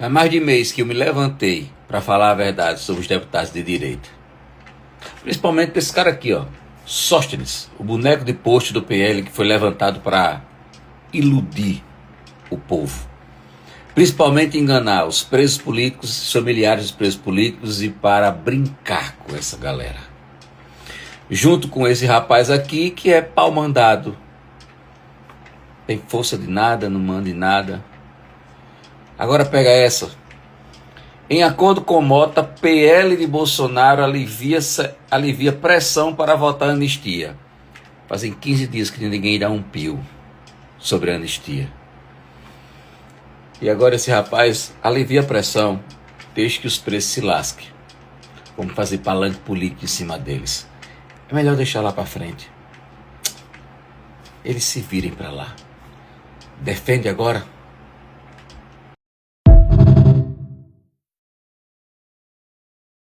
Há mais de mês que eu me levantei para falar a verdade sobre os deputados de direita. Principalmente esse cara aqui, ó, Sóstenes, o boneco de poste do PL que foi levantado para iludir o povo. Principalmente enganar os presos políticos, os familiares dos presos políticos e para brincar com essa galera. Junto com esse rapaz aqui que é pau mandado. Tem força de nada, não manda em nada. Agora pega essa. Em acordo com Mota, PL de Bolsonaro alivia pressão para votar anistia. Fazem 15 dias que ninguém dá um pio sobre a anistia. E agora esse rapaz alivia a pressão, deixa que os presos se lasquem. Vamos fazer palanque político em cima deles. É melhor deixar lá para frente. Eles se virem para lá. Defende agora